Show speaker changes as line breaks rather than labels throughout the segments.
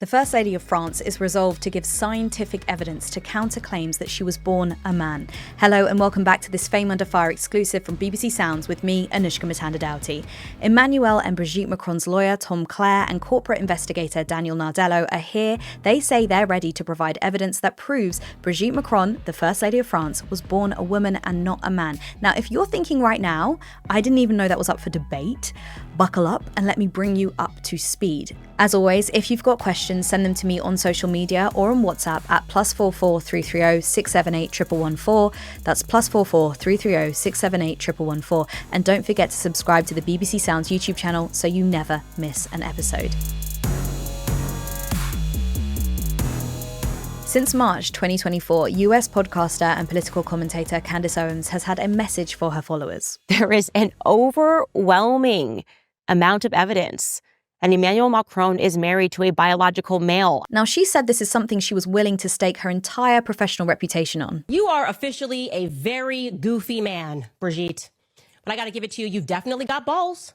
The First Lady of France is resolved to give scientific evidence to counter claims that she was born a man. Hello and welcome back to this Fame Under Fire exclusive from BBC Sounds with me, Anushka Matanda-Doughty. Emmanuel and Brigitte Macron's lawyer, Tom Clare, and corporate investigator Daniel Nardello are here. They say they're ready to provide evidence that proves Brigitte Macron, the First Lady of France, was born a woman and not a man. Now, if you're thinking right now, I didn't even know that was up for debate, buckle up and let me bring you up to speed. As always, if you've got questions, send them to me on social media or on WhatsApp at +44 330 678 114. That's +44 330 678 114. And don't forget to subscribe to the BBC Sounds YouTube channel so you never miss an episode. Since March 2024, US podcaster and political commentator Candace Owens has had a message for her followers.
There is an overwhelming amount of evidence, and Emmanuel Macron is married to a biological male.
Now, she said this is something she was willing to stake her entire professional reputation on.
You are officially a very goofy man, Brigitte. But I gotta give it to you, you've definitely got balls.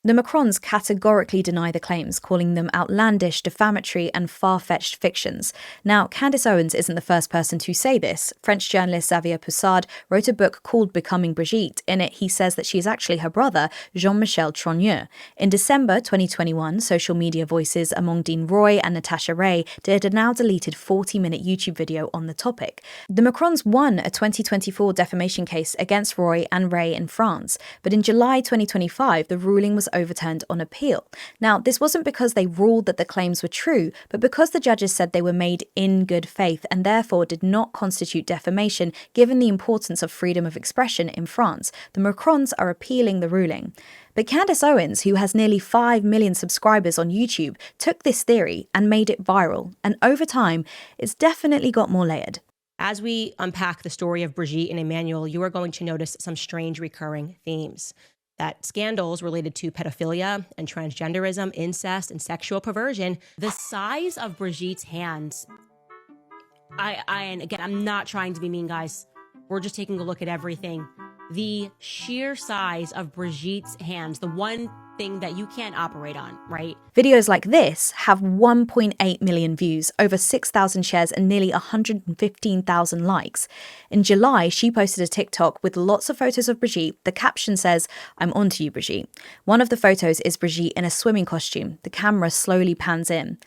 The Macrons categorically deny the claims, calling them outlandish, defamatory and far-fetched fictions. Now, Candace Owens isn't the first person to say this. French journalist Xavier Poussard wrote a book called Becoming Brigitte. In it, he says that she is actually her brother, Jean-Michel Trogneux. In December 2021, social media voices Amandine Roy and Natasha Ray did a now-deleted 40-minute YouTube video on the topic. The Macrons won a 2024 defamation case against Roy and Ray in France, but in July 2025, the ruling was overturned on appeal. Now, this wasn't because they ruled that the claims were true, but because the judges said they were made in good faith and therefore did not constitute defamation given the importance of freedom of expression in France. The Macrons are appealing the ruling. But Candace Owens, who has nearly 5 million subscribers on YouTube, took this theory and made it viral. And over time, it's definitely got more layered.
As we unpack the story of Brigitte and Emmanuel, you are going to notice some strange recurring themes. That scandals related to pedophilia and transgenderism, incest, and sexual perversion, the size of Brigitte's hands. And again, I'm not trying to be mean, guys. We're just taking a look at everything. The sheer size of Brigitte's hands, the one thing that you can't operate on, right?
Videos like this have 1.8 million views, over 6,000 shares and nearly 115,000 likes. In July, she posted a TikTok with lots of photos of Brigitte. The caption says, "I'm onto you, Brigitte." One of the photos is Brigitte in a swimming costume. The camera slowly pans in.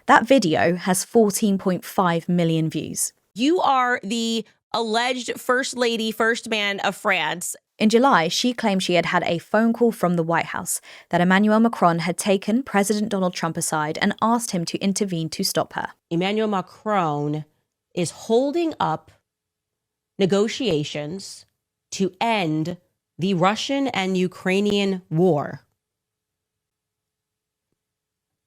That video has 14.5 million views.
You are the alleged first lady, first man of France.
In July, she claimed she had had a phone call from the White House, that Emmanuel Macron had taken President Donald Trump aside and asked him to intervene to stop her.
Emmanuel Macron is holding up negotiations to end the Russian and Ukrainian war.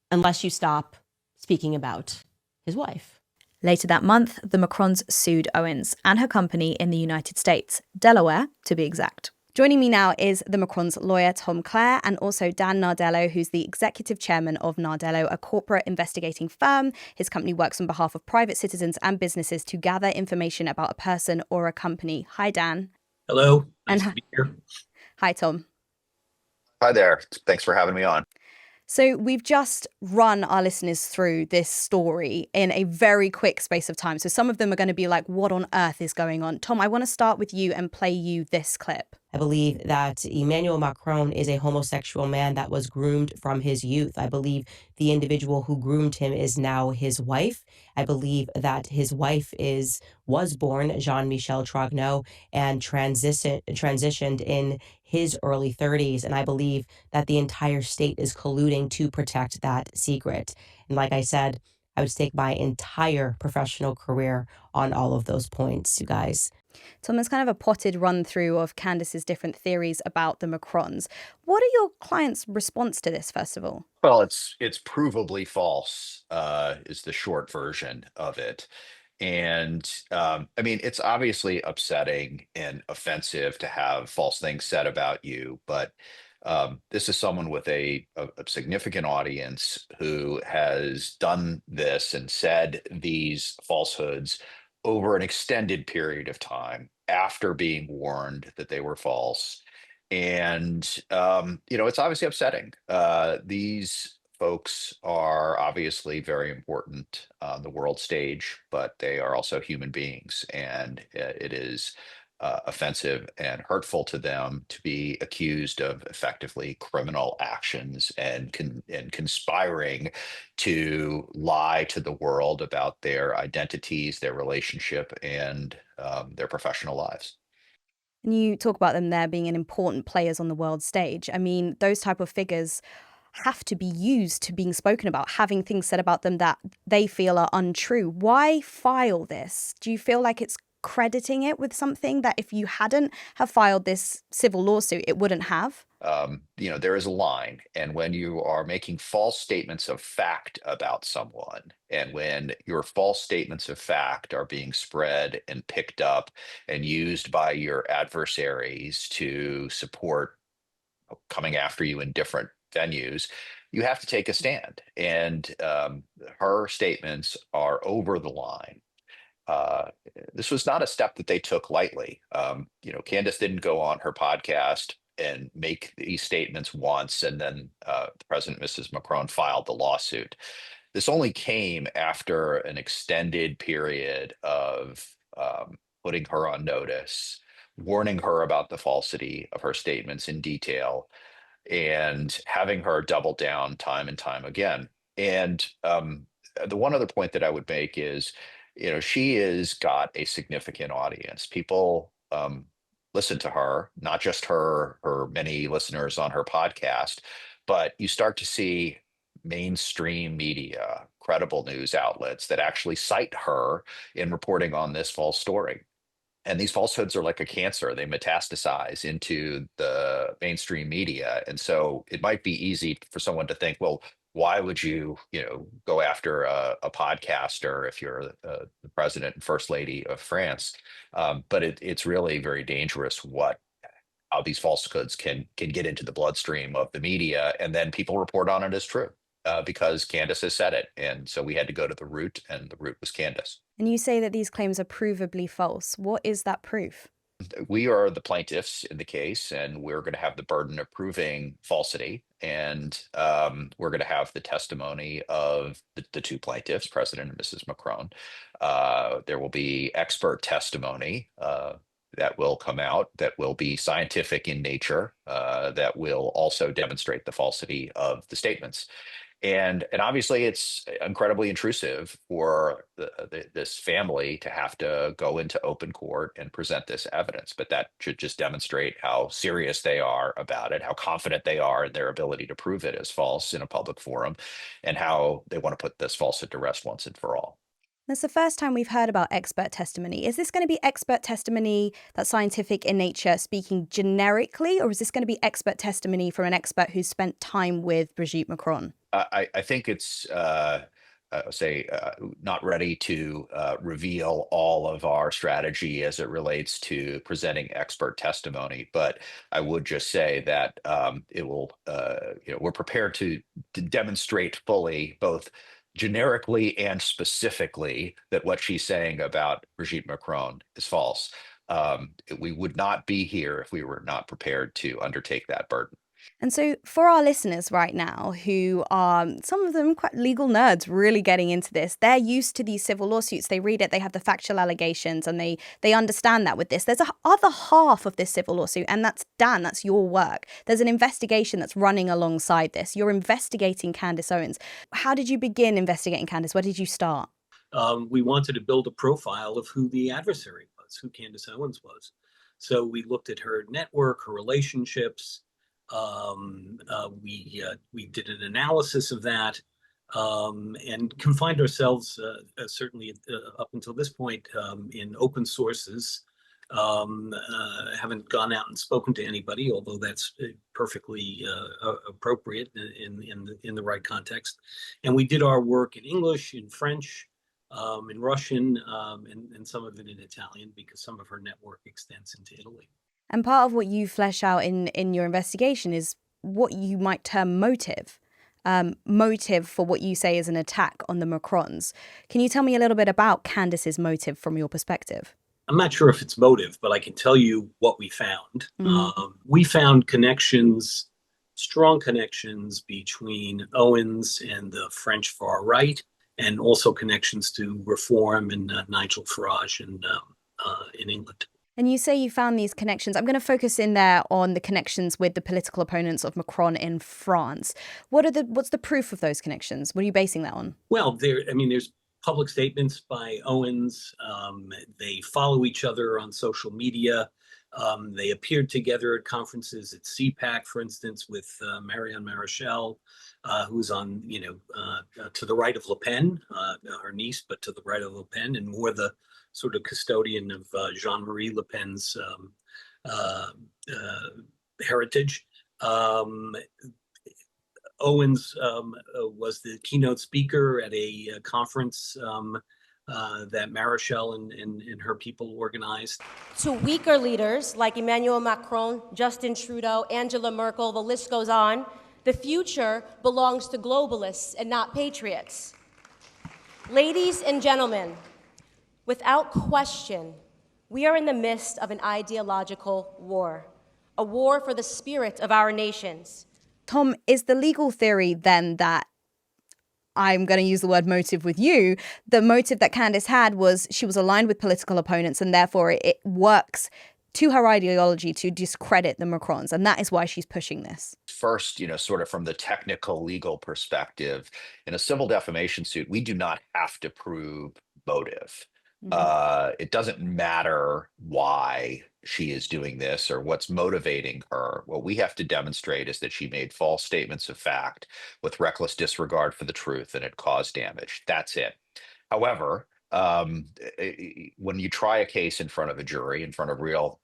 Unless you stop speaking about his wife.
Later that month, the Macrons sued Owens and her company in the United States, Delaware to be exact. Joining me now is the Macrons' lawyer, Tom Clare, and also Dan Nardello, who's the executive chairman of Nardello, a corporate investigating firm. His company works on behalf of private citizens and businesses to gather information about a person or a company. Hi, Dan.
Hello. Nice to be here.
Hi, Tom.
Hi there. Thanks for having me on.
So we've just run our listeners through this story in a very quick space of time. So some of them are going to be like, what on earth is going on? Tom, I want to start with you and play you this clip.
I believe that Emmanuel Macron is a homosexual man that was groomed from his youth. I believe the individual who groomed him is now his wife. I believe that his wife was born Jean-Michel Trogneux and transitioned in his early 30s. And I believe that the entire state is colluding to protect that secret. And like I said, I would stake my entire professional career on all of those points, you guys.
Tom, there's kind of a potted run through of Candace's different theories about the Macrons. What are your clients' response to this, first of all?
Well, it's provably false, is the short version of it. And I mean, it's obviously upsetting and offensive to have false things said about you, but this is someone with a significant audience who has done this and said these falsehoods over an extended period of time after being warned that they were false. And, it's obviously upsetting. These folks are obviously very important on the world stage, but they are also human beings, and it is offensive and hurtful to them to be accused of effectively criminal actions and conspiring to lie to the world about their identities, their relationship, and their professional lives.
And you talk about them there being an important players on the world stage. I mean, those type of figures have to be used to being spoken about, having things said about them that they feel are untrue. Why file this? Do you feel like it's crediting it with something that if you hadn't have filed this civil lawsuit, it wouldn't have?
There is a line, and when you are making false statements of fact about someone, and when your false statements of fact are being spread and picked up and used by your adversaries to support coming after you in different venues, you have to take a stand. And her statements are over the line. uh, this was not a step that they took lightly. Candace didn't go on her podcast and make these statements once, and then the President, Mrs. Macron, filed the lawsuit. This only came after an extended period of putting her on notice, warning her about the falsity of her statements in detail, and having her double down time and time again. And the one other point that I would make is, she has got a significant audience. People listen to her, not just her many listeners on her podcast, but you start to see mainstream media, credible news outlets that actually cite her in reporting on this false story. And these falsehoods are like a cancer. They metastasize into the mainstream media. And so it might be easy for someone to think, well, why would you, go after a podcaster if you're the president and first lady of France? But it's really very dangerous how these falsehoods can get into the bloodstream of the media, and then people report on it as true because Candace has said it. And so we had to go to the root, and the root was Candace.
And you say that these claims are provably false. What is that proof?
We are the plaintiffs in the case, and we're going to have the burden of proving falsity. And we're going to have the testimony of the two plaintiffs, President and Mrs. Macron. There will be expert testimony that will come out, that will be scientific in nature, that will also demonstrate the falsity of the statements. And obviously, it's incredibly intrusive for this family to have to go into open court and present this evidence. But that should just demonstrate how serious they are about it, how confident they are in their ability to prove it as false in a public forum, and how they want to put this falsehood to rest once and for all.
That's the first time we've heard about expert testimony. Is this going to be expert testimony that's scientific in nature, speaking generically, or is this going to be expert testimony from an expert who's spent time with Brigitte Macron?
I think it's not ready to reveal all of our strategy as it relates to presenting expert testimony, but I would just say that it will, we're prepared to demonstrate fully, both generically and specifically, that what she's saying about Brigitte Macron is false. We would not be here if we were not prepared to undertake that burden.
And so for our listeners right now, who are some of them quite legal nerds really getting into this, they're used to these civil lawsuits. They read it, they have the factual allegations, and they understand that with this. There's a other half of this civil lawsuit, and that's Dan, that's your work. There's an investigation that's running alongside this. You're investigating Candace Owens. How did you begin investigating Candace? Where did you start?
We wanted to build a profile of who the adversary was, who Candace Owens was. So we looked at her network, her relationships. We did an analysis of that and confined ourselves, certainly up until this point, in open sources. Haven't gone out and spoken to anybody, although that's perfectly appropriate in the right context. And we did our work in English, in French, in Russian, and some of it in Italian, because some of her network extends into Italy.
And part of what you flesh out in your investigation is what you might term motive. Motive for what you say is an attack on the Macrons. Can you tell me a little bit about Candace's motive from your perspective?
I'm not sure if it's motive, but I can tell you what we found. We found connections strong connections between Owens and the French far right, and also connections to Reform and Nigel Farage in England.
And you say you found these connections. I'm going to focus in there on the connections with the political opponents of Macron in France. What's the proof of those connections? What are you basing that on?
Well, there's public statements by Owens. They follow each other on social media. They appeared together at conferences at CPAC, for instance, with Marion Maréchal, who's on, to the right of Le Pen, her niece, but to the right of Le Pen, and more the sort of custodian of Jean-Marie Le Pen's heritage. Owens was the keynote speaker at a conference that Maréchal and her people organized.
To weaker leaders like Emmanuel Macron, Justin Trudeau, Angela Merkel, the list goes on, the future belongs to globalists and not patriots. Ladies and gentlemen, without question, we are in the midst of an ideological war, a war for the spirit of our nations.
Tom, is the legal theory then that, I'm going to use the word motive with you, the motive that Candace had was she was aligned with political opponents and therefore it works to her ideology to discredit the Macrons, and that is why she's pushing this?
First, sort of from the technical legal perspective, in a civil defamation suit, we do not have to prove motive. It doesn't matter why she is doing this or what's motivating her. What we have to demonstrate is that she made false statements of fact with reckless disregard for the truth and it caused damage. That's it. However, when you try a case in front of a jury, in front of real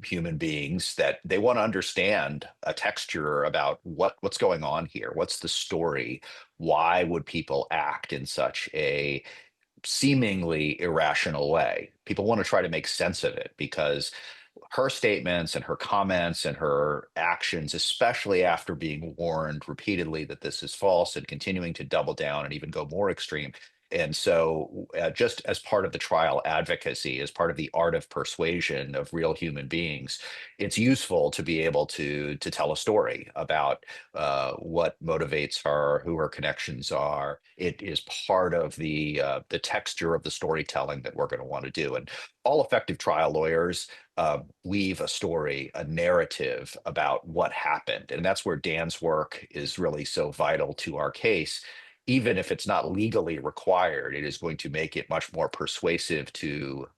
human beings, that they want to understand a texture about what's going on here. What's the story? Why would people act in such a seemingly irrational way? People want to try to make sense of it because her statements and her comments and her actions, especially after being warned repeatedly that this is false and continuing to double down and even go more extreme. And so just as part of the trial advocacy, as part of the art of persuasion of real human beings, it's useful to be able to tell a story about what motivates her, who her connections are. It is part of the texture of the storytelling that we're going to want to do. And all effective trial lawyers weave a story, a narrative about what happened. And that's where Dan's work is really so vital to our case. Even if it's not legally required, it is going to make it much more persuasive to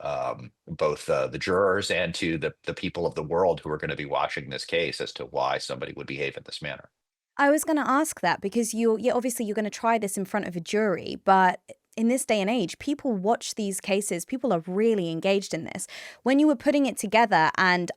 both the jurors and to the people of the world who are going to be watching this case as to why somebody would behave in this manner.
I was going to ask that because obviously you're going to try this in front of a jury, but in this day and age, people watch these cases. People are really engaged in this. When you were putting it together and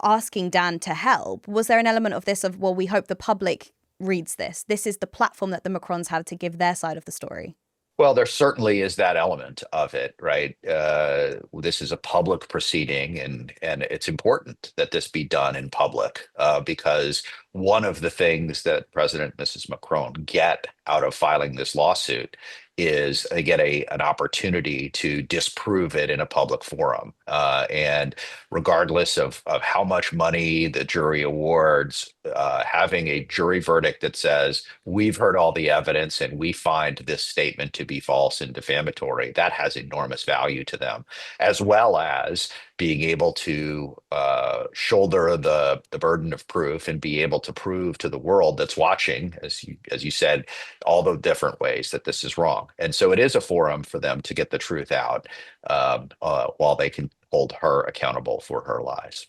asking Dan to help, was there an element of this of, well, we hope the public reads this? This is the platform that the Macrons have to give their side of the story.
Well, there certainly is that element of it, right? This is a public proceeding, and it's important that this be done in public because one of the things that President and Mrs. Macron get out of filing this lawsuit is they get an opportunity to disprove it in a public forum. And regardless of how much money the jury awards, having a jury verdict that says, we've heard all the evidence and we find this statement to be false and defamatory, that has enormous value to them, as well as being able to shoulder the burden of proof and be able to prove to the world that's watching, as you said, all the different ways that this is wrong. And so it is a forum for them to get the truth out while they can hold her accountable for her lies.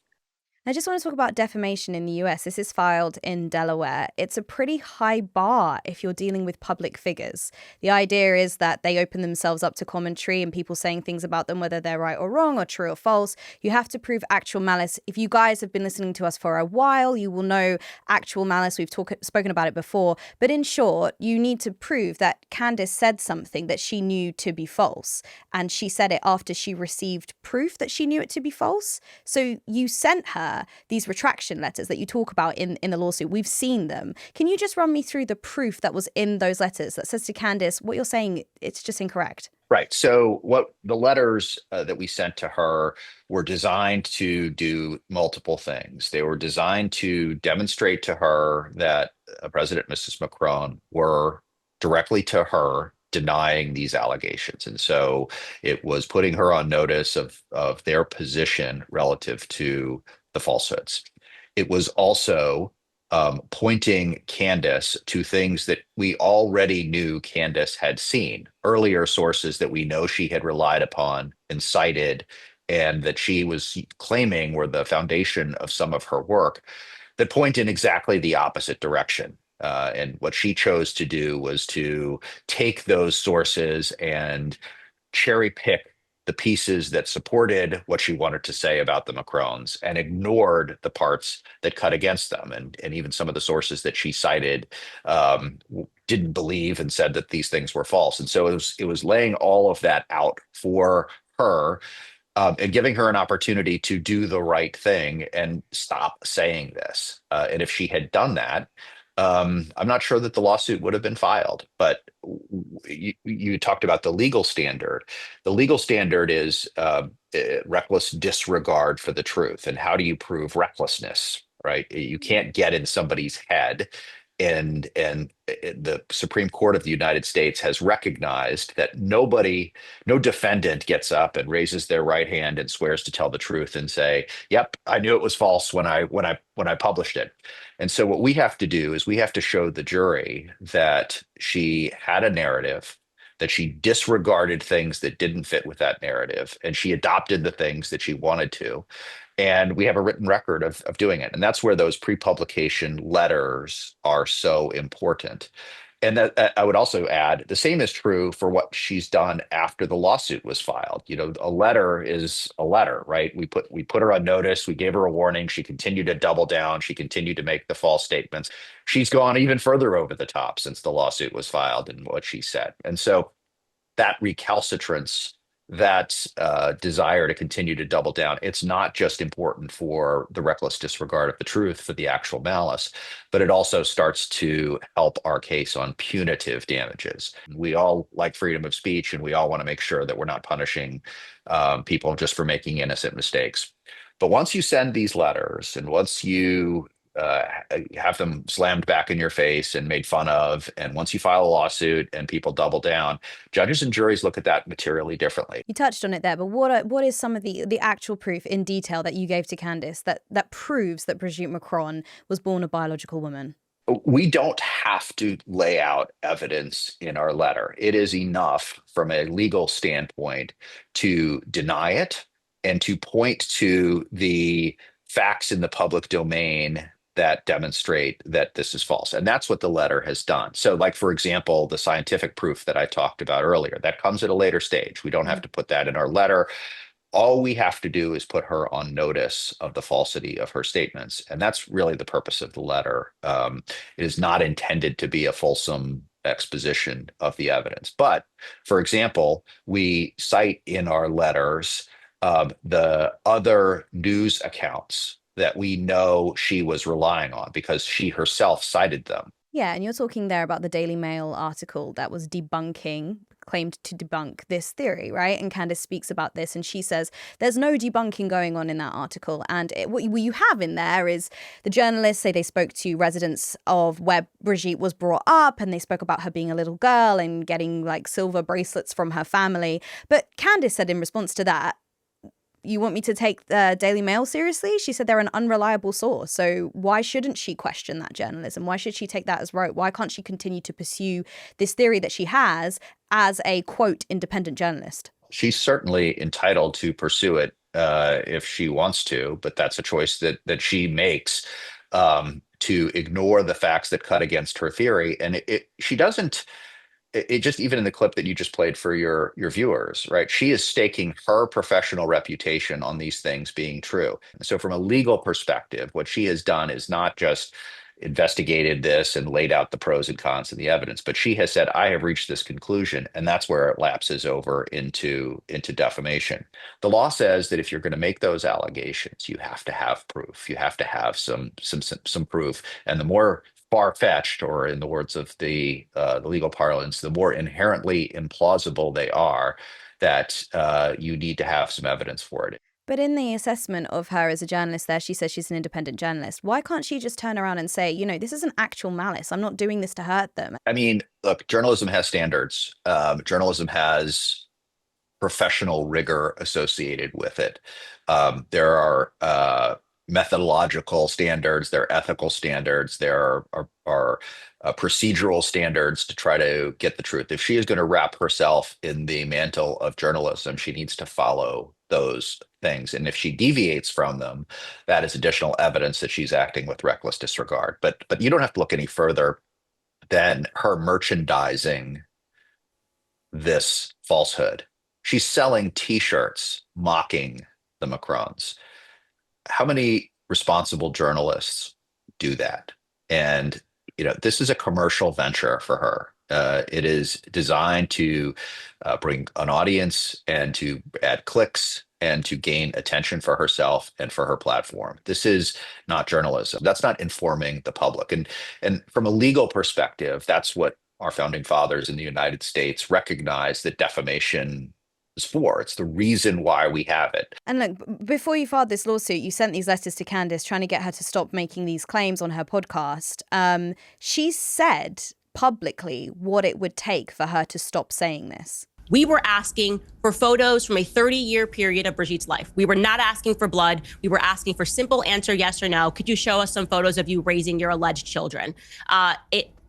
I just want to talk about defamation in the US. This is filed in Delaware. It's a pretty high bar if you're dealing with public figures. The idea is that they open themselves up to commentary and people saying things about them, whether they're right or wrong or true or false. You have to prove actual malice. If you guys have been listening to us for a while, you will know actual malice. We've spoken about it before. But in short, you need to prove that Candace said something that she knew to be false. And she said it after she received proof that she knew it to be false. So you sent her these retraction letters that you talk about in the lawsuit. We've seen them. Can you just run me through the proof that was in those letters that says to Candace, what you're saying, it's just incorrect?
Right. So what the letters that we sent to her were designed to do multiple things. They were designed to demonstrate to her that President and Mrs. Macron were directly to her denying these allegations. And so it was putting her on notice of their position relative to the falsehoods. It was also pointing Candace to things that we already knew Candace had seen, earlier sources that we know she had relied upon and cited, and that she was claiming were the foundation of some of her work that point in exactly the opposite direction. And what she chose to do was to take those sources and cherry pick the pieces that supported what she wanted to say about the Macrons and ignored the parts that cut against them. And even some of the sources that she cited didn't believe and said that these things were false. And so it was laying all of that out for her, and giving her an opportunity to do the right thing and stop saying this. And if she had done that, I'm not sure that the lawsuit would have been filed. But you talked about the legal standard. The legal standard is reckless disregard for the truth. And how do you prove recklessness? Right? You can't get in somebody's head. And the Supreme Court of the United States has recognized that no defendant gets up and raises their right hand and swears to tell the truth and say, "Yep, I knew it was false when I published it." And so what we have to do is we have to show the jury that she had a narrative, that she disregarded things that didn't fit with that narrative, and she adopted the things that she wanted to. And we have a written record of doing it. And that's where those pre-publication letters are so important. And that I would also add, the same is true for what she's done after the lawsuit was filed. A letter is a letter, right? We put her on notice, we gave her a warning, she continued to double down, she continued to make the false statements. She's gone even further over the top since the lawsuit was filed in what she said. And so that recalcitrance, that desire to continue to double down, it's not just important for the reckless disregard of the truth, for the actual malice, but it also starts to help our case on punitive damages. We all like freedom of speech, and we all want to make sure that we're not punishing people just for making innocent mistakes. But once you send these letters, and once you uh, have them slammed back in your face and made fun of, and once you file a lawsuit and people double down, judges and juries look at that materially differently.
You touched on it there, but what is some of the actual proof in detail that you gave to Candace that proves that Brigitte Macron was born a biological woman?
We don't have to lay out evidence in our letter. It is enough from a legal standpoint to deny it and to point to the facts in the public domain that demonstrate that this is false. And that's what the letter has done. So, like, for example, the scientific proof that I talked about earlier, that comes at a later stage. We don't have to put that in our letter. All we have to do is put her on notice of the falsity of her statements. And that's really the purpose of the letter. It is not intended to be a fulsome exposition of the evidence. But, for example, we cite in our letters the other news accounts that we know she was relying on because she herself cited them.
Yeah, and you're talking there about the Daily Mail article that was claimed to debunk this theory, right? And Candace speaks about this, and she says there's no debunking going on in that article. And what you have in there is the journalists say they spoke to residents of where Brigitte was brought up, and they spoke about her being a little girl and getting like silver bracelets from her family. But Candace said in response to that, "You want me to take the Daily Mail seriously?" She said they're an unreliable source. So why shouldn't she question that journalism? Why should she take that as rote? Why can't she continue to pursue this theory that she has as a, quote, independent journalist?
She's certainly entitled to pursue it if she wants to, but that's a choice that she makes, to ignore the facts that cut against her theory. And she doesn't. It just, even in the clip that you just played for your viewers, right? She is staking her professional reputation on these things being true. So from a legal perspective, what she has done is not just investigated this and laid out the pros and cons and the evidence, but she has said, I have reached this conclusion, and that's where it lapses over into defamation. The law says that if you're going to make those allegations, you have to have proof. You have to have some proof. And the more far-fetched, or in the words of the legal parlance, the more inherently implausible they are, that you need to have some evidence for it.
But in the assessment of her as a journalist there, she says she's an independent journalist. Why can't she just turn around and say, this is an actual malice. I'm not doing this to hurt them.
I mean, look, journalism has standards. Journalism has professional rigor associated with it. There are methodological standards, there are ethical standards, there are procedural standards to try to get the truth. If she is going to wrap herself in the mantle of journalism, she needs to follow those things. And if she deviates from them, that is additional evidence that she's acting with reckless disregard. But you don't have to look any further than her merchandising this falsehood. She's selling T-shirts mocking the Macrons. How many responsible journalists do that? And this is a commercial venture for her. It is designed to bring an audience and to add clicks and to gain attention for herself and for her platform. This is not journalism. That's not informing the public. And from a legal perspective, that's what our founding fathers in the United States recognized that defamation is for. It's the reason why we have it.
And look, before you filed this lawsuit, you sent these letters to Candace trying to get her to stop making these claims on her podcast. She said publicly what it would take for her to stop saying this.
We were asking for photos from a 30-year period of Brigitte's life. We were not asking for blood. We were asking for simple answer, yes or no. Could you show us some photos of you raising your alleged children?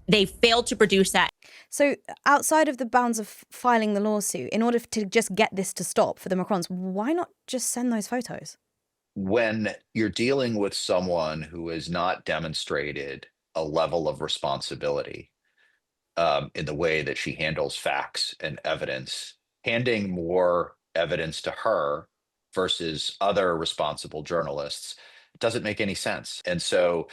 They failed to produce that.
So outside of the bounds of filing the lawsuit, in order to just get this to stop for the Macrons, why not just send those photos?
When you're dealing with someone who has not demonstrated a level of responsibility in the way that she handles facts and evidence, handing more evidence to her versus other responsible journalists doesn't make any sense. And so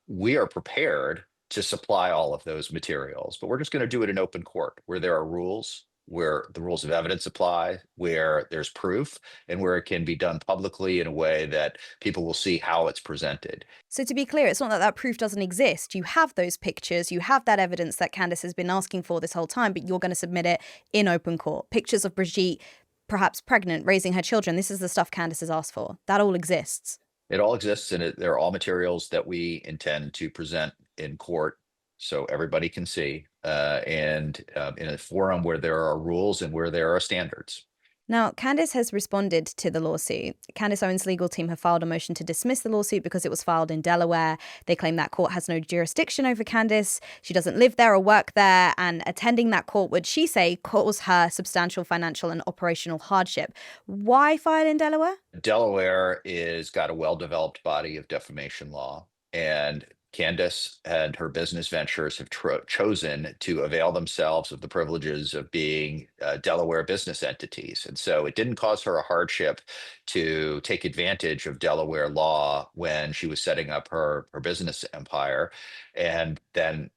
we are prepared to supply all of those materials, but we're just going to do it in open court where there are rules, where the rules of evidence apply, where there's proof, and where it can be done publicly in a way that people will see how it's presented.
So to be clear, it's not that that proof doesn't exist. You have those pictures, you have that evidence that Candace has been asking for this whole time, but you're going to submit it in open court. Pictures of Brigitte, perhaps pregnant, raising her children. This is the stuff Candace has asked for. That all exists.
It all exists, and they're all materials that we intend to present in court so everybody can see, and in a forum where there are rules and where there are standards.
Now, Candace has responded to the lawsuit. Candace Owens' legal team have filed a motion to dismiss the lawsuit because it was filed in Delaware. They claim that court has no jurisdiction over Candace. She doesn't live there or work there, and attending that court would, she say, cause her substantial financial and operational hardship. Why file in Delaware?
Delaware is got a well-developed body of defamation law, and Candace and her business ventures have chosen to avail themselves of the privileges of being Delaware business entities. And so it didn't cause her a hardship to take advantage of Delaware law when she was setting up her business empire, and then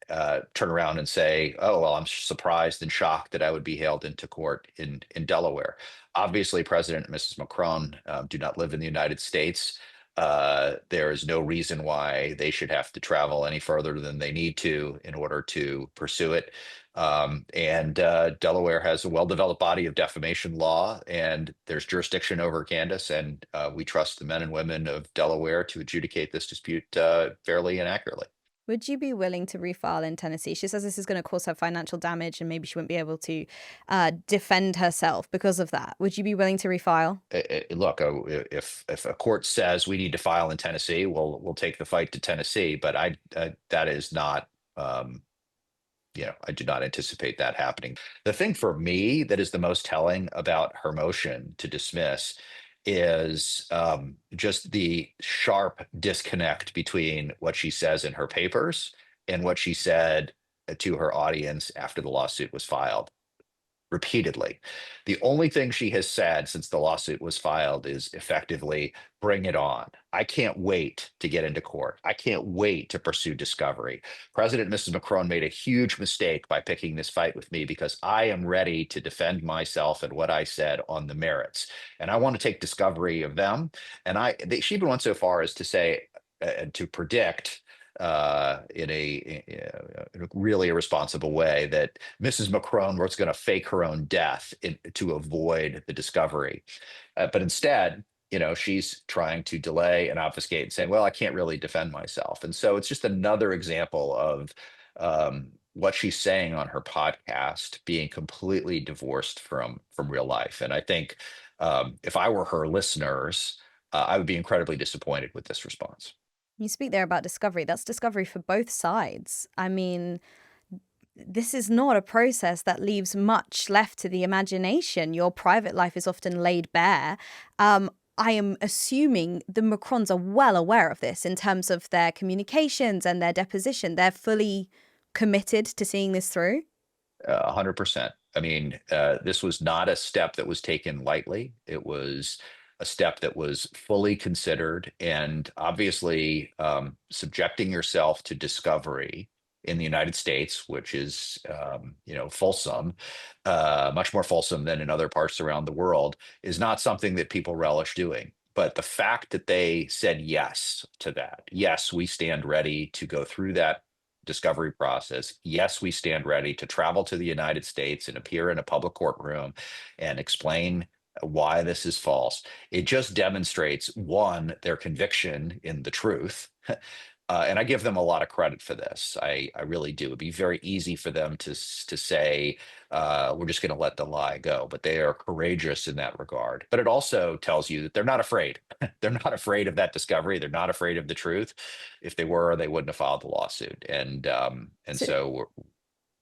turn around and say, oh, well, I'm surprised and shocked that I would be hailed into court in Delaware. Obviously, President and Mrs Macron do not live in the United States. There is no reason why they should have to travel any further than they need to in order to pursue it. And Delaware has a well-developed body of defamation law, and there's jurisdiction over Candace, and we trust the men and women of Delaware to adjudicate this dispute fairly and accurately.
Would you be willing to refile in Tennessee? She says this is going to cause her financial damage and maybe she wouldn't be able to defend herself because of that. Would you be willing to refile?
Look, if a court says we need to file in Tennessee, we'll take the fight to Tennessee. But that is not, I do not anticipate that happening. The thing for me that is the most telling about her motion to dismiss is just the sharp disconnect between what she says in her papers and what she said to her audience after the lawsuit was filed. Repeatedly. The only thing she has said since the lawsuit was filed is effectively, bring it on. I can't wait to get into court. I can't wait to pursue discovery. President and Mrs. Macron made a huge mistake by picking this fight with me because I am ready to defend myself and what I said on the merits. And I want to take discovery of them. And she even went so far as to say and to predict in a really irresponsible way, that Mrs. Macron was going to fake her own death to avoid the discovery. But instead, she's trying to delay and obfuscate and saying, well, I can't really defend myself. And so it's just another example of what she's saying on her podcast being completely divorced from real life. And I think if I were her listeners, I would be incredibly disappointed with this response.
You speak there about discovery. That's discovery for both sides. I mean, this is not a process that leaves much left to the imagination. Your private life is often laid bare. I am assuming the Macrons are well aware of this in terms of their communications and their deposition. They're fully committed to seeing this through.
100%. I mean, this was not a step that was taken lightly. It was a step that was fully considered, and obviously subjecting yourself to discovery in the United States, which is, fulsome, much more fulsome than in other parts around the world, is not something that people relish doing. But the fact that they said yes to that, yes, we stand ready to go through that discovery process. Yes, we stand ready to travel to the United States and appear in a public courtroom and explain why this is false. It just demonstrates, one, their conviction in the truth. And I give them a lot of credit for this. I really do. It'd be very easy for them to say, we're just going to let the lie go. But they are courageous in that regard. But it also tells you that they're not afraid. They're not afraid of that discovery. They're not afraid of the truth. If they were, they wouldn't have filed the lawsuit. And so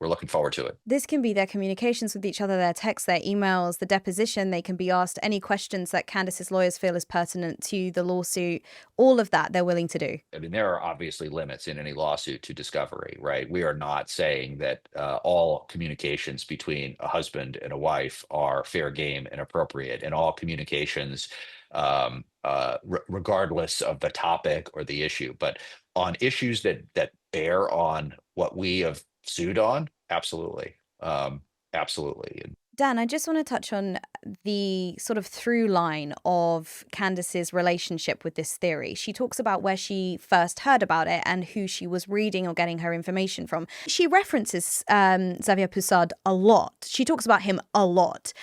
we're looking forward to it.
This can be their communications with each other, their texts, their emails, the deposition. They can be asked any questions that Candace's lawyers feel is pertinent to the lawsuit. All of that they're willing to do.
I mean, there are obviously limits in any lawsuit to discovery, right? We are not saying that all communications between a husband and a wife are fair game and appropriate, and all communications, regardless of the topic or the issue. But on issues that bear on what we have sued on, absolutely. Absolutely.
Dan, I just want to touch on the sort of through line of Candace's relationship with this theory. She talks about where she first heard about it and who she was reading or getting her information from. She references Xavier Poussard a lot. She talks about him a lot.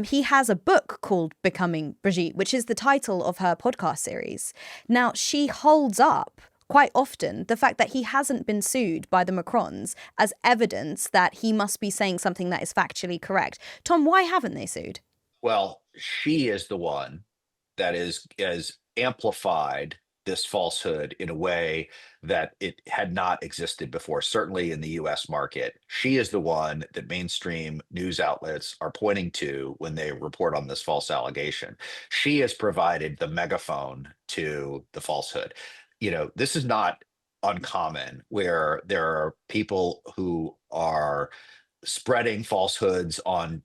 He has a book called Becoming Brigitte, which is the title of her podcast series. Now, she holds up quite often the fact that he hasn't been sued by the Macrons as evidence that he must be saying something that is factually correct. Tom, why haven't they sued?
Well, she is the one that has amplified this falsehood in a way that it had not existed before, certainly in the US market. She is the one that mainstream news outlets are pointing to when they report on this false allegation. She has provided the megaphone to the falsehood. This is not uncommon, where there are people who are spreading falsehoods on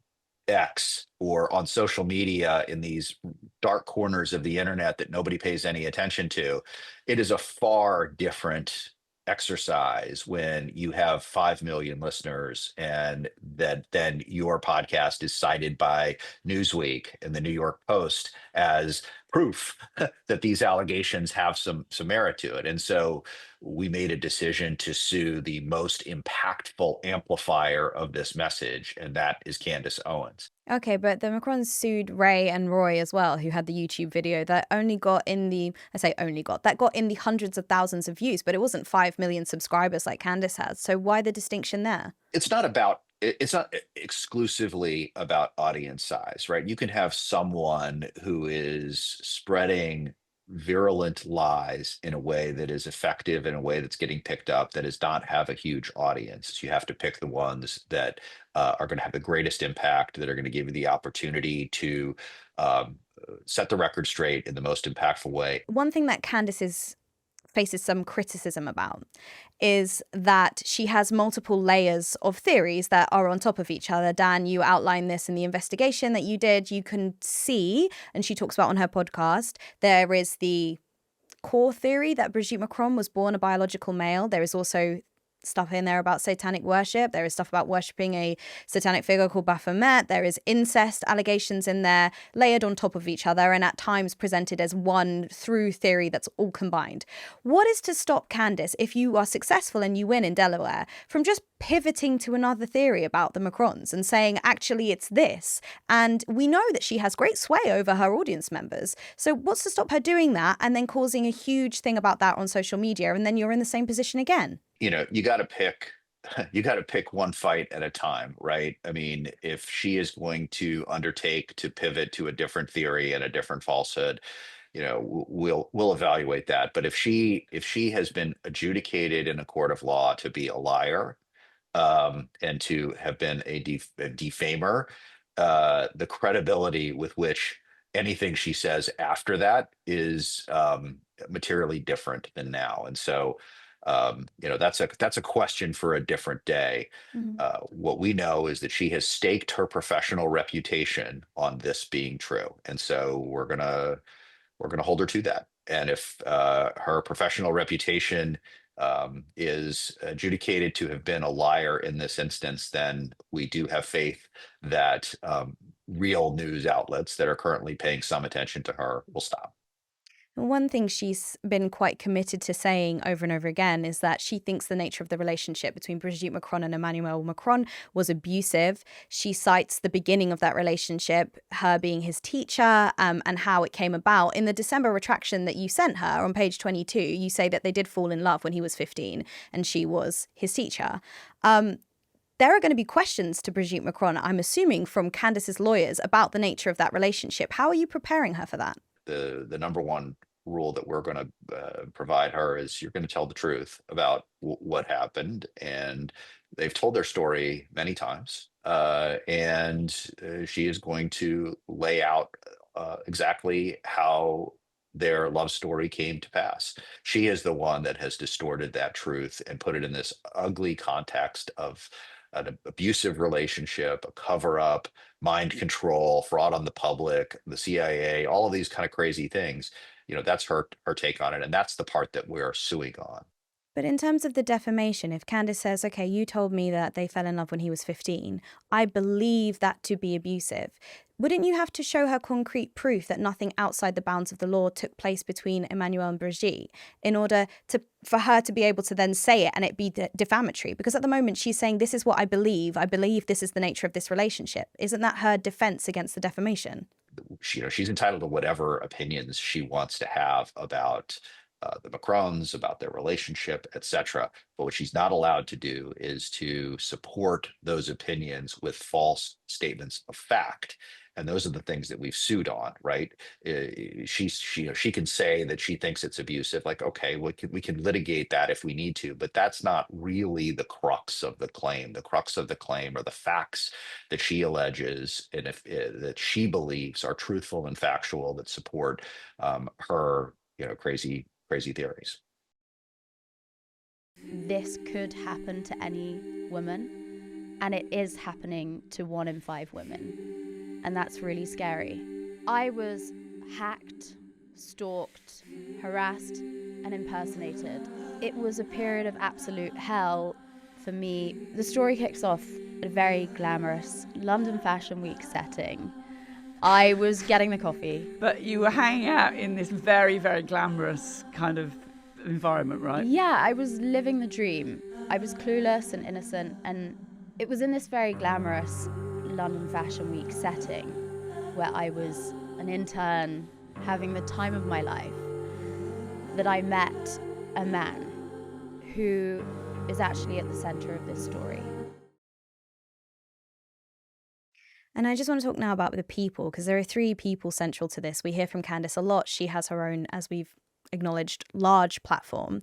X or on social media in these dark corners of the internet that nobody pays any attention to. It is a far different exercise when you have 5 million listeners and that then your podcast is cited by Newsweek and the New York Post as proof that these allegations have some merit to it. And so we made a decision to sue the most impactful amplifier of this message, and that is Candace Owens.
Okay, but the Macrons sued Ray and Roy as well, who had the YouTube video that got in the hundreds of thousands of views, but it wasn't 5 million subscribers like Candace has. So why the distinction there?
It's not exclusively about audience size, right? You can have someone who is spreading virulent lies in a way that is effective, in a way that's getting picked up, that does not have a huge audience. You have to pick the ones that are going to have the greatest impact, that are going to give you the opportunity to set the record straight in the most impactful way.
One thing that Candace faces some criticism about is that she has multiple layers of theories that are on top of each other. Dan, you outlined this in the investigation that you did. You can see, and she talks about on her podcast, there is the core theory that Brigitte Macron was born a biological male. There is also stuff in there about satanic worship. There is stuff about worshipping a satanic figure called Baphomet. There is incest allegations in there, layered on top of each other, and at times presented as one through theory that's all combined. What is to stop Candace, if you are successful and you win in Delaware, from just pivoting to another theory about the Macrons and saying, actually, it's this? And we know that she has great sway over her audience members. So what's to stop her doing that and then causing a huge thing about that on social media, and then you're in the same position again?
You got to pick you got to pick one fight at a time, right? I mean, if she is going to undertake to pivot to a different theory and a different falsehood, we'll evaluate that. But if she has been adjudicated in a court of law to be a liar, and to have been a defamer, the credibility with which anything she says after that is materially different than now. And so, that's a question for a different day.
Mhm.
What we know is that she has staked her professional reputation on this being true, and so we're gonna hold her to that. And if her professional reputation is adjudicated to have been a liar in this instance, then we do have faith that real news outlets that are currently paying some attention to her will stop.
One thing she's been quite committed to saying over and over again is that she thinks the nature of the relationship between Brigitte Macron and Emmanuel Macron was abusive. She cites the beginning of that relationship, her being his teacher, and how it came about. In the December retraction that you sent her on page 22, you say that they did fall in love when he was 15 and she was his teacher. There are going to be questions to Brigitte Macron, I'm assuming, from Candace's lawyers about the nature of that relationship. How are you preparing her for that?
The number one rule that we're going to provide her is you're going to tell the truth about what happened, and they've told their story many times, and she is going to lay out exactly how their love story came to pass. She is the one that has distorted that truth and put it in this ugly context of an abusive relationship, a cover up, mind control, fraud on the public, the CIA, all of these kind of crazy things. That's her take on it, and that's the part that we're suing on.
But in terms of the defamation, if Candace says, okay, you told me that they fell in love when he was 15, I believe that to be abusive. Wouldn't you have to show her concrete proof that nothing outside the bounds of the law took place between Emmanuel and Brigitte in order for her to be able to then say it and it be defamatory? Because at the moment she's saying, this is what I believe. I believe this is the nature of this relationship. Isn't that her defense against the defamation?
She's entitled to whatever opinions she wants to have about the Macrons, about their relationship, etc. But what she's not allowed to do is to support those opinions with false statements of fact. And those are the things that we've sued on, right? She can say that she thinks it's abusive. Like, okay, we can litigate that if we need to, but that's not really the crux of the claim. The crux of the claim are the facts that she alleges, and if that she believes are truthful and factual, that support her, crazy theories.
This could happen to any woman, and it is happening to 1 in 5 women. And that's really scary. I was hacked, stalked, harassed, and impersonated. It was a period of absolute hell for me. The story kicks off at a very glamorous London Fashion Week setting. I was getting the coffee.
But you were hanging out in this very, very glamorous kind of environment, right?
Yeah, I was living the dream. I was clueless and innocent, and it was in this very glamorous London Fashion Week setting where I was an intern having the time of my life that I met a man who is actually at the center of this story.
And I just want to talk now about the people, because there are 3 people central to this. We hear from Candace a lot. She has her own, as we've acknowledged, large platform.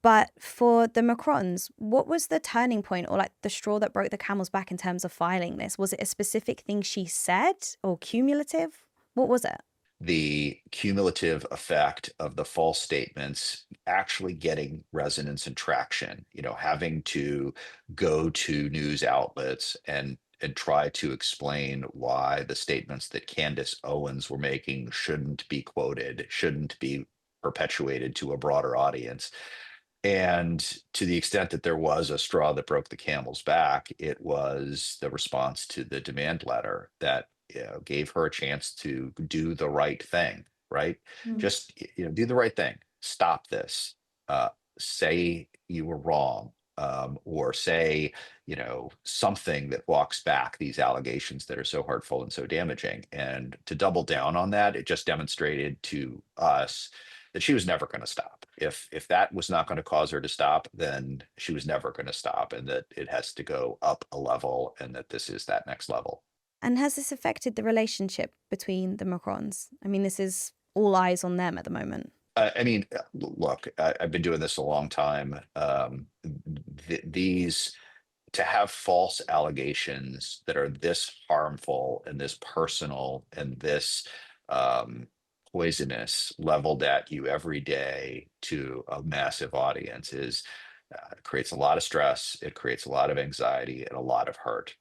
But for the Macrons, what was the turning point, or like the straw that broke the camel's back in terms of filing this? Was it a specific thing she said, or cumulative? What was it?
The cumulative effect of the false statements actually getting resonance and traction, having to go to news outlets and try to explain why the statements that Candace Owens were making shouldn't be quoted, shouldn't be perpetuated to a broader audience. And to the extent that there was a straw that broke the camel's back, it was the response to the demand letter that, gave her a chance to do the right thing, right?
Mm.
Just, do the right thing. Stop this. Uh, say you were wrong, or say, something that walks back these allegations that are so hurtful and so damaging. And to double down on that, it just demonstrated to us that she was never going to stop. If that was not going to cause her to stop, then she was never going to stop, and that it has to go up a level, and that this is that next level.
And has this affected the relationship between the Macrons? I mean, this is all eyes on them at the moment.
I mean, look, I've been doing this a long time. These to have false allegations that are this harmful and this personal and this um, poisonous leveled at you every day to a massive audience is creates a lot of stress. It creates a lot of anxiety and a lot of hurt.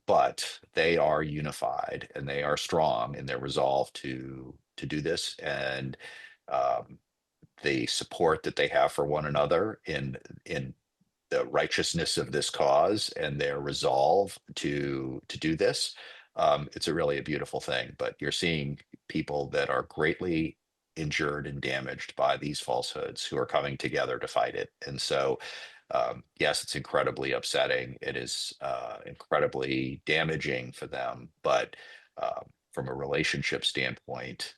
But they are unified and they are strong in their resolve to do this, and um, the support that they have for one another in the righteousness of this cause and their resolve to do this. It's a really a beautiful thing. But you're seeing people that are greatly injured and damaged by these falsehoods who are coming together to fight it. And so, yes, it's incredibly upsetting. It is incredibly damaging for them. But from a relationship standpoint,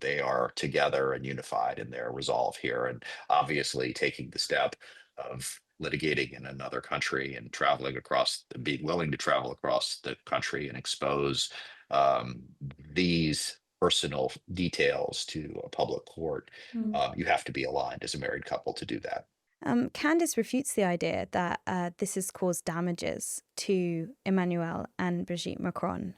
they are together and unified in their resolve here. And obviously, taking the step of litigating in another country and traveling across, being willing to travel across the country and expose um, these personal details to a public court. You have to be aligned as a married couple to do that.
Candace refutes the idea that this has caused damages to Emmanuel and Brigitte Macron.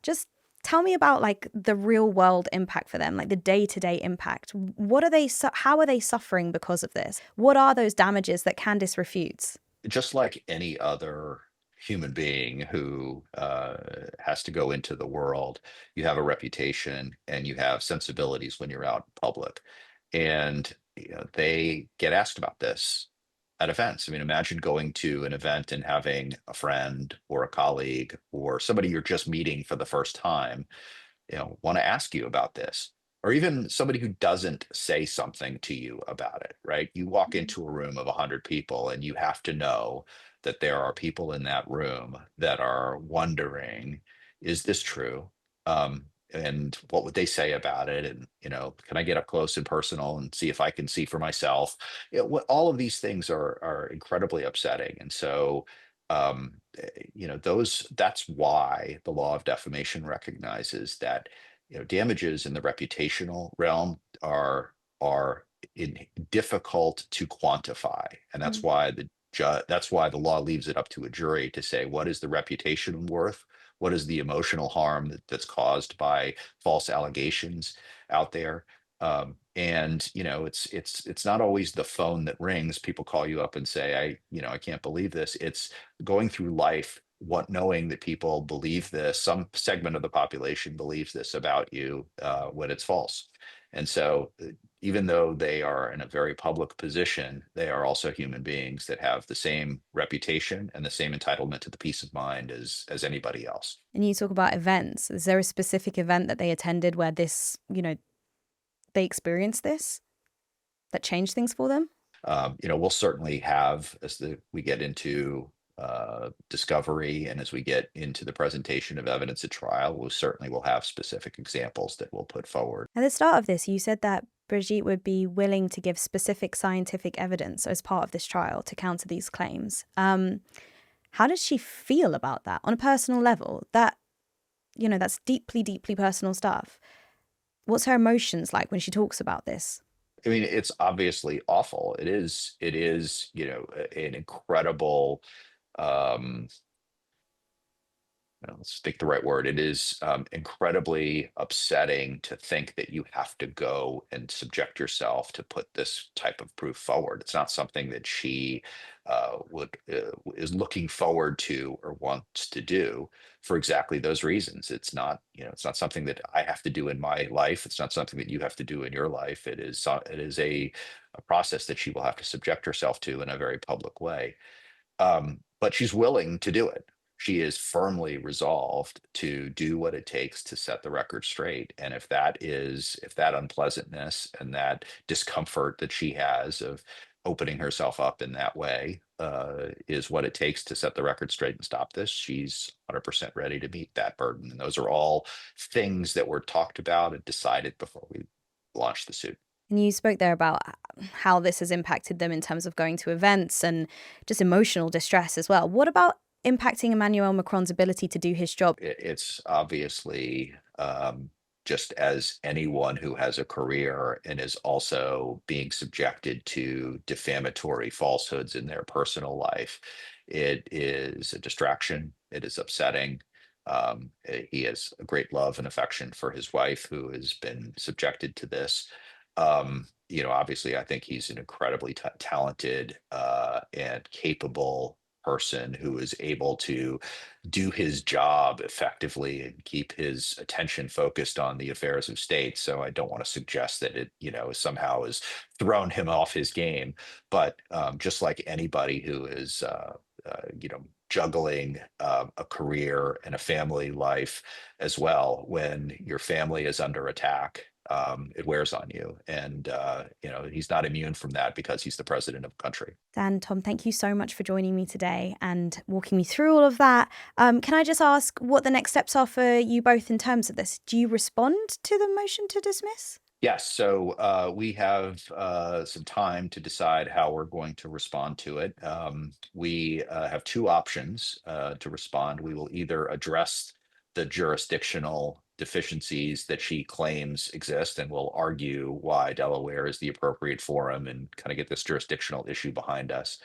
Just tell me about like the real world impact for them, like the day-to-day impact. What are they? How are they suffering because of this? What are those damages that Candace refutes?
Just like any other human being who has to go into the world, you have a reputation and you have sensibilities when you're out in public. And they get asked about this at events. I mean, imagine going to an event and having a friend or a colleague or somebody you're just meeting for the first time, want to ask you about this, or even somebody who doesn't say something to you about it, right? You walk into a room of 100 people and you have to know that there are people in that room that are wondering, is this true? And what would they say about it? And, can I get up close and personal and see if I can see for myself? All of these things are incredibly upsetting. And so, that's why the law of defamation recognizes that damages in the reputational realm are difficult to quantify, and that's why that's why the law leaves it up to a jury to say what is the reputation worth, what is the emotional harm that's caused by false allegations out there. And it's not always the phone that rings. People call you up and say, I can't believe this. It's going through life, knowing that people believe this, some segment of the population believes this about you when it's false. And so, even though they are in a very public position, they are also human beings that have the same reputation and the same entitlement to the peace of mind as anybody else.
And you talk about events. Is there a specific event that they attended where this, they experienced this that changed things for them?
We'll certainly have, as we get into discovery and as we get into the presentation of evidence at trial, we certainly will have specific examples that we'll put forward.
At the start of this, you said that Brigitte would be willing to give specific scientific evidence as part of this trial to counter these claims. How does she feel about that on a personal level? That's deeply, deeply personal stuff. What's her emotions like when she talks about this?
I mean, it's obviously awful. It is, an incredible, um, let's think the right word. It is incredibly upsetting to think that you have to go and subject yourself to put this type of proof forward. It's not something that she is looking forward to or wants to do for exactly those reasons. It's not, it's not something that I have to do in my life. It's not something that you have to do in your life. It is a a process that she will have to subject herself to in a very public way. But she's willing to do it. She is firmly resolved to do what it takes to set the record straight. And if that unpleasantness and that discomfort that she has of opening herself up in that way is what it takes to set the record straight and stop this, she's 100% ready to meet that burden. And those are all things that were talked about and decided before we launched the suit.
And you spoke there about how this has impacted them in terms of going to events and just emotional distress as well. What about impacting Emmanuel Macron's ability to do his job?
It's obviously just as anyone who has a career and is also being subjected to defamatory falsehoods in their personal life, it is a distraction. It is upsetting. He has a great love and affection for his wife, who has been subjected to this. Obviously, I think he's an incredibly talented and capable person who is able to do his job effectively and keep his attention focused on the affairs of state. So I don't want to suggest that it, somehow has thrown him off his game. But just like anybody who is, juggling a career and a family life as well, when your family is under attack, it wears on you. And, he's not immune from that because he's the president of the country.
Dan, Tom, thank you so much for joining me today and walking me through all of that. Can I just ask what the next steps are for you both in terms of this? Do you respond to the motion to dismiss?
Yes, so we have some time to decide how we're going to respond to it. We have two options to respond. We will either address the jurisdictional deficiencies that she claims exist, and we'll argue why Delaware is the appropriate forum and kind of get this jurisdictional issue behind us.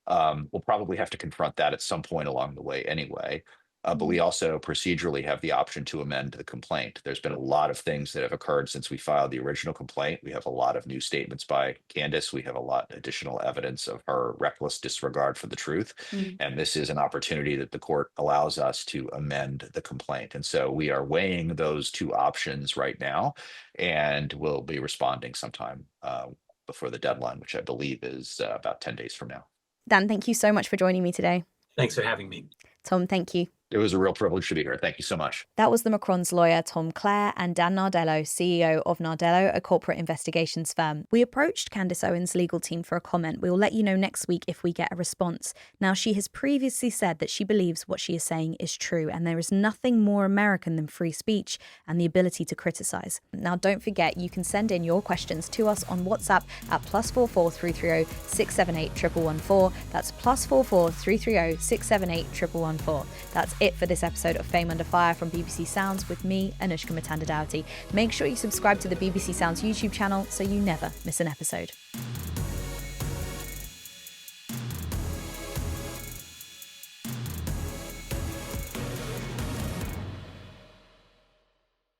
We'll probably have to confront that at some point along the way anyway. But we also procedurally have the option to amend the complaint. There's been a lot of things that have occurred since we filed the original complaint. We have a lot of new statements by Candace. We have a lot additional evidence of her reckless disregard for the truth. And this is an opportunity that the court allows us to amend the complaint. And so we are weighing those two options right now, and we'll be responding sometime before the deadline, which I believe is about 10 days from now.
Dan, thank you so much for joining me today.
Thanks for having me.
Tom, thank you.
It was a real privilege to be here. Thank you so much.
That was the Macrons' lawyer, Tom Clare, and Dan Nardello, CEO of Nardello, a corporate investigations firm. We approached Candace Owens' legal team for a comment. We will let you know next week if we get a response. Now, she has previously said that she believes what she is saying is true, and there is nothing more American than free speech and the ability to criticise. Now, don't forget, you can send in your questions to us on WhatsApp at +44 330 678 1114. That's +44 330 678 1114. That's it for this episode of Fame Under Fire from BBC Sounds with me, Anushka Matanda-Dowty. Make sure you subscribe to the BBC Sounds YouTube channel so you never miss an episode.